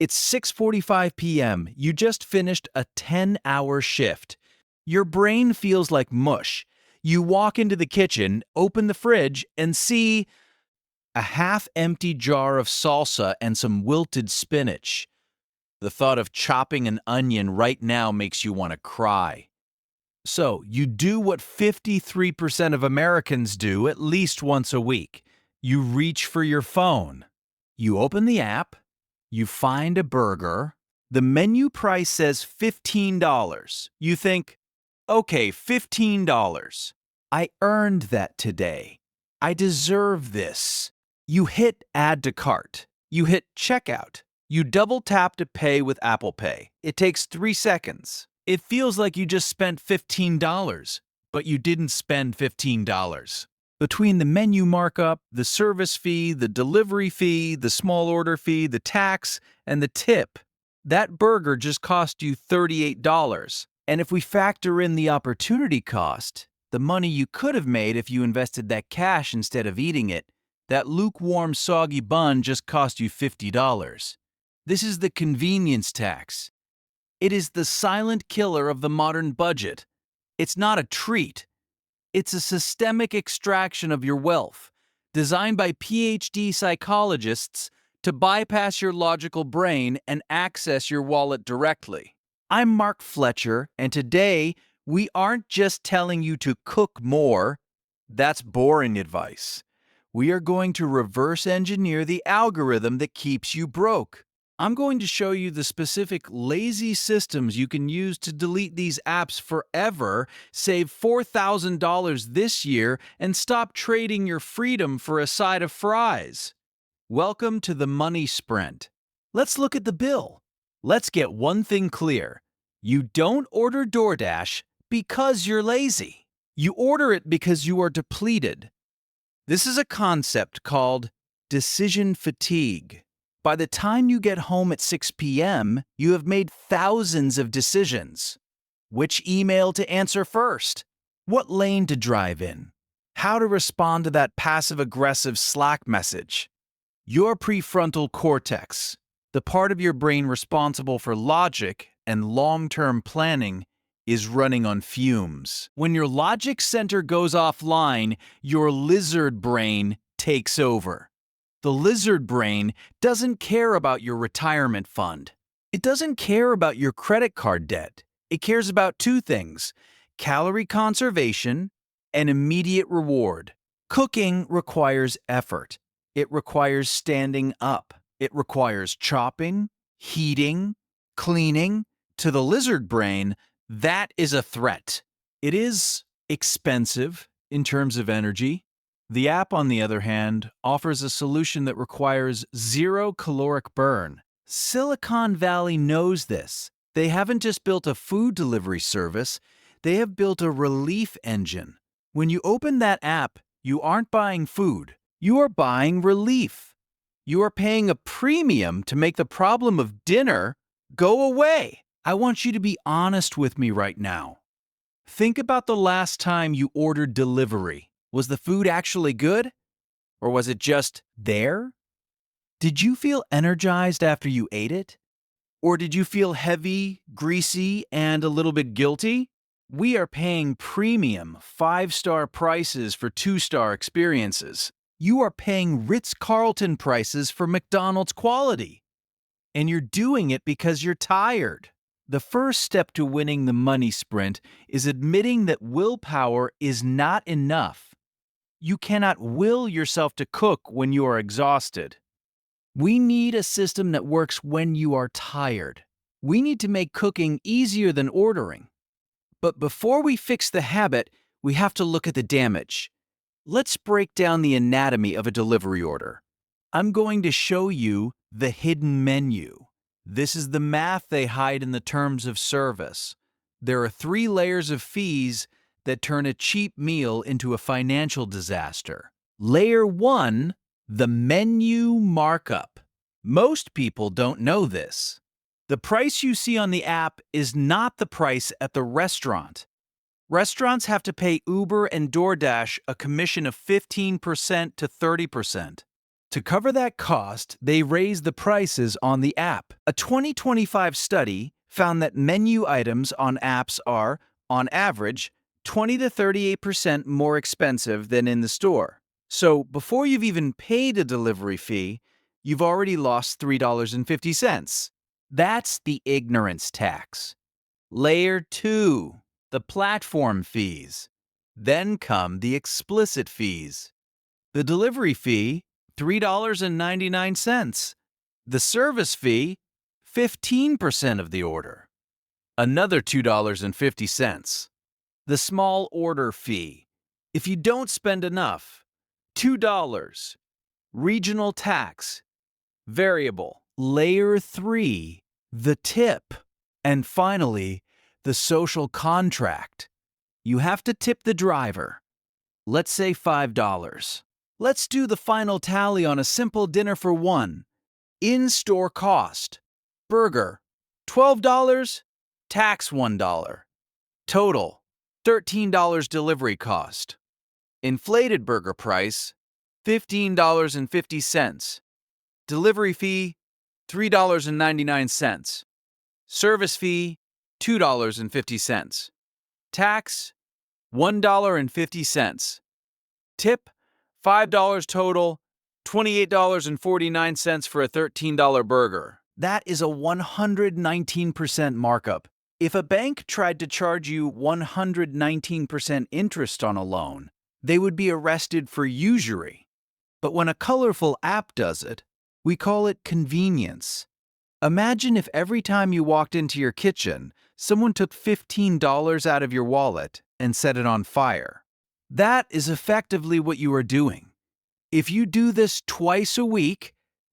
It's 6:45 p.m. You just finished a 10-hour shift. Your brain feels like mush. You walk into the kitchen, open the fridge, and see a half-empty jar of salsa and some wilted spinach. The thought of chopping an onion right now makes you want to cry. So, you do what 53% of Americans do at least once a week. You reach for your phone. You open the app. You find a burger. The menu price says $15. You think, okay, $15. I earned that today. I deserve this. You hit add to cart. You hit checkout. You double tap to pay with Apple Pay. It takes 3 seconds. It feels like you just spent $15, but you didn't spend $15. Between the menu markup, the service fee, the delivery fee, the small order fee, the tax, and the tip, that burger just cost you $38. And if we factor in the opportunity cost, the money you could have made if you invested that cash instead of eating it, that lukewarm, soggy bun just cost you $50. This is the convenience tax. It is the silent killer of the modern budget. It's not a treat. It's a systemic extraction of your wealth, designed by PhD psychologists to bypass your logical brain and access your wallet directly. I'm Mark Fletcher, and today we aren't just telling you to cook more. That's boring advice. We are going to reverse engineer the algorithm that keeps you broke. I'm going to show you the specific lazy systems you can use to delete these apps forever, save $4,000 this year, and stop trading your freedom for a side of fries. Welcome to the money sprint. Let's look at the bill. Let's get one thing clear. You don't order DoorDash because you're lazy. You order it because you are depleted. This is a concept called decision fatigue. By the time you get home at 6 p.m., you have made thousands of decisions. Which email to answer first? What lane to drive in? How to respond to that passive-aggressive Slack message? Your prefrontal cortex, the part of your brain responsible for logic and long-term planning, is running on fumes. When your logic center goes offline, your lizard brain takes over. The lizard brain doesn't care about your retirement fund. It doesn't care about your credit card debt. It cares about two things: calorie conservation and immediate reward. Cooking requires effort. It requires standing up. It requires chopping, heating, cleaning. To the lizard brain, that is a threat. It is expensive in terms of energy. The app, on the other hand, offers a solution that requires zero caloric burn. Silicon Valley knows this. They haven't just built a food delivery service, they have built a relief engine. When you open that app, you aren't buying food, you are buying relief. You are paying a premium to make the problem of dinner go away. I want you to be honest with me right now. Think about the last time you ordered delivery. Was the food actually good? Or was it just there? Did you feel energized after you ate it? Or did you feel heavy, greasy, and a little bit guilty? We are paying premium 5-star prices for 2-star experiences. You are paying Ritz-Carlton prices for McDonald's quality. And you're doing it because you're tired. The first step to winning the money sprint is admitting that willpower is not enough. You cannot will yourself to cook when you are exhausted. We need a system that works when you are tired. We need to make cooking easier than ordering. But before we fix the habit, we have to look at the damage. Let's break down the anatomy of a delivery order. I'm going to show you the hidden menu. This is the math they hide in the terms of service. There are 3 layers of fees that turn a cheap meal into a financial disaster. Layer 1, the menu markup. Most people don't know this. The price you see on the app is not the price at the restaurant. Restaurants have to pay Uber and DoorDash a commission of 15% to 30%. To cover that cost, they raised the prices on the app. A 2025 study found that menu items on apps are, on average, 20 to 38% more expensive than in the store. So before you've even paid a delivery fee, you've already lost $3.50. That's the ignorance tax. Layer 2, the platform fees. Then come the explicit fees. The delivery fee, $3.99. The service fee, 15% of the order. Another $2.50. The small order fee. If you don't spend enough, $2. Regional tax. Variable. Layer 3, the tip. And finally, the social contract. You have to tip the driver. Let's say $5. Let's do the final tally on a simple dinner for one. In-store cost. Burger, $12. Tax, $1. Total, $13 delivery cost. Inflated burger price, $15.50. Delivery fee, $3.99. Service fee, $2.50. Tax, $1.50. Tip, $5 total, $28.49 for a $13 burger. That is a 119% markup. If a bank tried to charge you 119% interest on a loan, they would be arrested for usury. But when a colorful app does it, we call it convenience. Imagine if every time you walked into your kitchen, someone took $15 out of your wallet and set it on fire. That is effectively what you are doing. If you do this twice a week,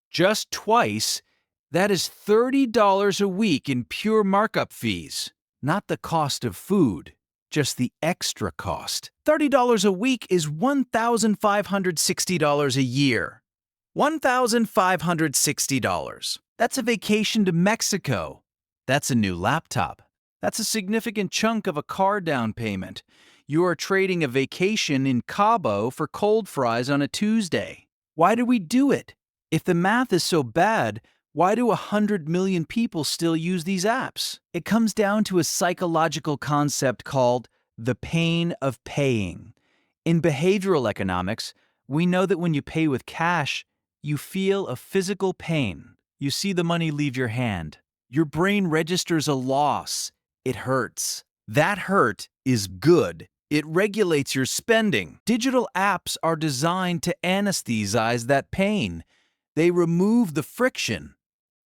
just twice, that is $30 a week in pure markup fees. Not the cost of food, just the extra cost. $30 a week is $1,560 a year. $1,560. That's a vacation to Mexico. That's a new laptop. That's a significant chunk of a car down payment. You are trading a vacation in Cabo for cold fries on a Tuesday. Why do we do it? If the math is so bad, why do 100 million people still use these apps? It comes down to a psychological concept called the pain of paying. In behavioral economics, we know that when you pay with cash, you feel a physical pain. You see the money leave your hand. Your brain registers a loss. It hurts. That hurt is good. It regulates your spending. Digital apps are designed to anesthetize that pain. They remove the friction.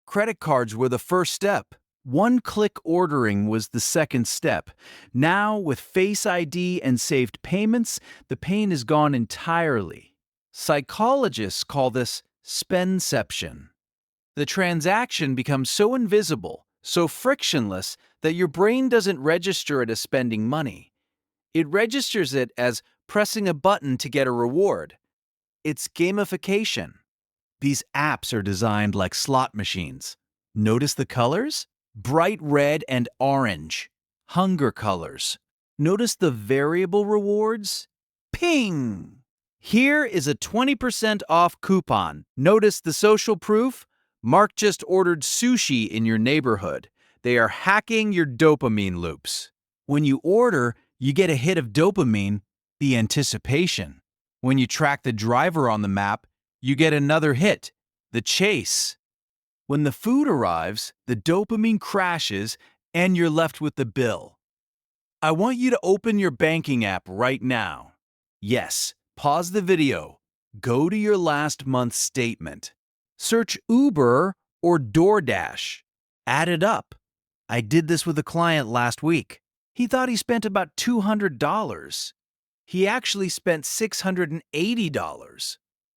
Credit cards were the first step. One-click ordering was the second step. Now, with Face ID and saved payments, the pain is gone entirely. Psychologists call this spendception. The transaction becomes so invisible, so frictionless, that your brain doesn't register it as spending money. It registers it as pressing a button to get a reward. It's gamification. These apps are designed like slot machines. Notice the colors? Bright red and orange. Hunger colors. Notice the variable rewards? Ping! Here is a 20% off coupon. Notice the social proof? Mark just ordered sushi in your neighborhood. They are hacking your dopamine loops. When you order, you get a hit of dopamine, the anticipation. When you track the driver on the map, you get another hit, the chase. When the food arrives, the dopamine crashes and you're left with the bill. I want you to open your banking app right now. Yes, pause the video. Go to your last month's statement. Search Uber or DoorDash. Add it up. I did this with a client last week. He thought he spent about $200. He actually spent $680.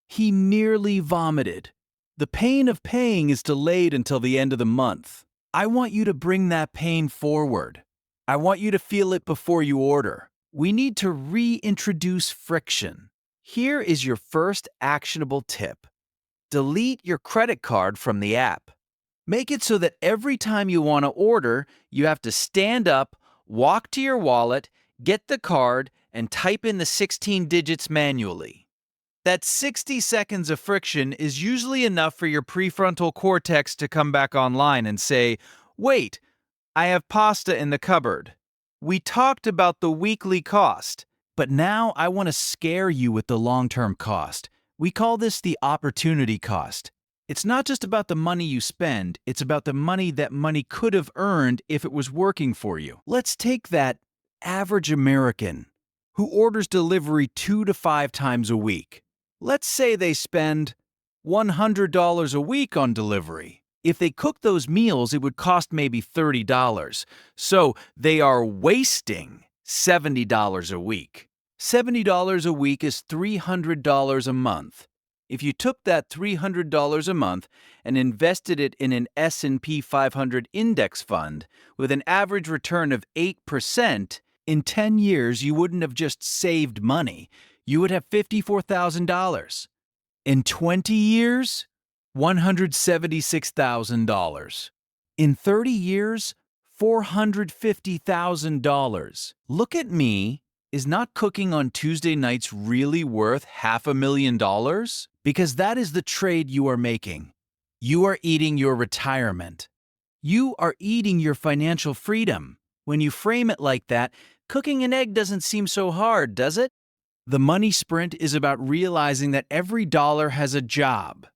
He nearly vomited. The pain of paying is delayed until the end of the month. I want you to bring that pain forward. I want you to feel it before you order. We need to reintroduce friction. Here is your first actionable tip. Delete your credit card from the app. Make it so that every time you want to order, you have to stand up, walk to your wallet, get the card, and type in the 16 digits manually. That 60 seconds of friction is usually enough for your prefrontal cortex to come back online and say, wait, I have pasta in the cupboard. We talked about the weekly cost, but now I want to scare you with the long-term cost. We call this the opportunity cost. It's not just about the money you spend, it's about the money that money could have earned if it was working for you. Let's take that average American who orders delivery 2 to 5 times a week. Let's say they spend $100 a week on delivery. If they cook those meals, it would cost maybe $30. So they are wasting $70 a week. $70 a week is $300 a month. If you took that $300 a month and invested it in an S&P 500 index fund with an average return of 8%, in 10 years you wouldn't have just saved money, you would have $54,000. In 20 years, $176,000. In 30 years, $450,000. Look at me. Is not cooking on Tuesday nights really worth $500,000? Because that is the trade you are making. You are eating your retirement. You are eating your financial freedom. When you frame it like that, cooking an egg doesn't seem so hard, does it? The money sprint is about realizing that every dollar has a job.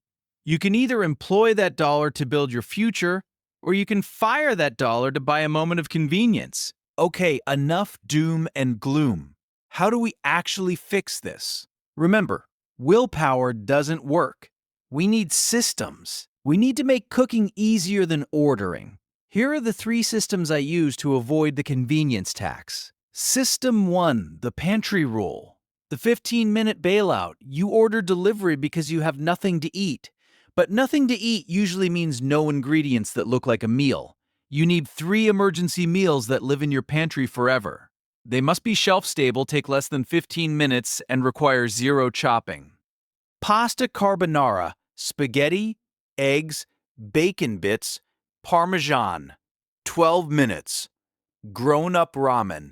You can either employ that dollar to build your future, or you can fire that dollar to buy a moment of convenience. Okay, enough doom and gloom. How do we actually fix this? Remember, willpower doesn't work. We need systems. We need to make cooking easier than ordering. Here are the 3 systems I use to avoid the convenience tax. System 1, the pantry rule. The 15-minute bailout. You order delivery because you have nothing to eat. But nothing to eat usually means no ingredients that look like a meal. You need 3 emergency meals that live in your pantry forever. They must be shelf-stable, take less than 15 minutes, and require 0 chopping. Pasta carbonara, spaghetti, eggs, bacon bits, parmesan. 12 minutes. Grown-up ramen,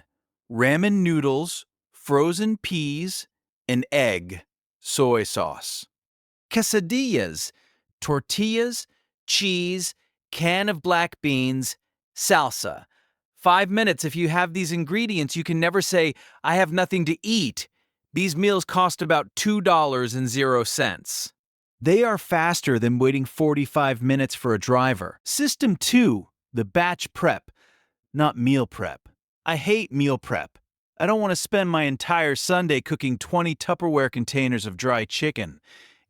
ramen noodles, frozen peas, an egg, soy sauce. Quesadillas, tortillas, cheese, can of black beans, salsa. 5 minutes. If you have these ingredients, you can never say, I have nothing to eat. These meals cost about $2.00. They are faster than waiting 45 minutes for a driver. System 2, the batch prep, not meal prep. I hate meal prep. I don't want to spend my entire Sunday cooking 20 Tupperware containers of dry chicken.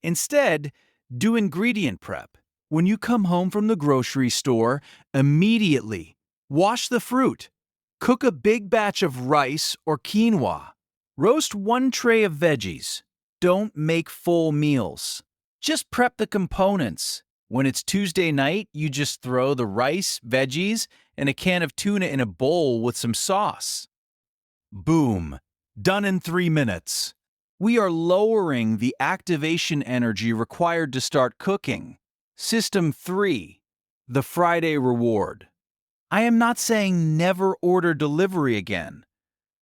Instead, do ingredient prep. When you come home from the grocery store, immediately wash the fruit. Cook a big batch of rice or quinoa. Roast 1 tray of veggies. Don't make full meals. Just prep the components. When it's Tuesday night, you just throw the rice, veggies, and a can of tuna in a bowl with some sauce. Boom. Done in 3 minutes. We are lowering the activation energy required to start cooking. System 3, the Friday reward. I am not saying never order delivery again.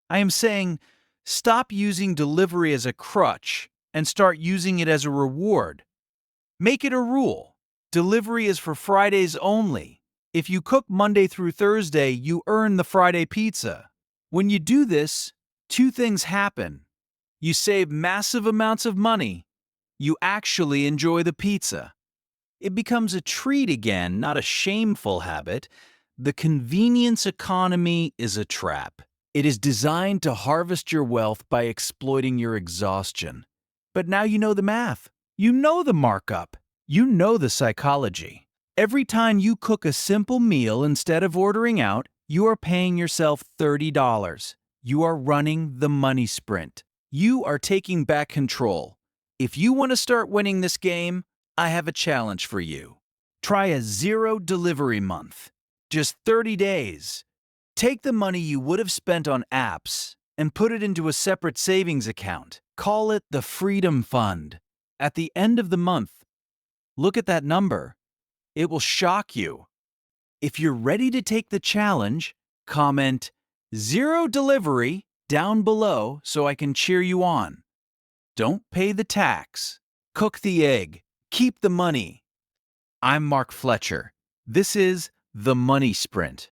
I am saying stop using delivery as a crutch and start using it as a reward. Make it a rule. Delivery is for Fridays only. If you cook Monday through Thursday, you earn the Friday pizza. When you do this, 2 things happen. You save massive amounts of money. You actually enjoy the pizza. It becomes a treat again, not a shameful habit. The convenience economy is a trap. It is designed to harvest your wealth by exploiting your exhaustion. But now you know the math. You know the markup. You know the psychology. Every time you cook a simple meal instead of ordering out, you are paying yourself $30. You are running the money sprint. You are taking back control. If you want to start winning this game, I have a challenge for you. Try a 0 delivery month. Just 30 days. Take the money you would have spent on apps and put it into a separate savings account. Call it the Freedom Fund. At the end of the month, look at that number. It will shock you. If you're ready to take the challenge, comment 0 delivery down below so I can cheer you on. Don't pay the tax. Cook the egg. Keep the money. I'm Mark Fletcher. This is The Money Sprint.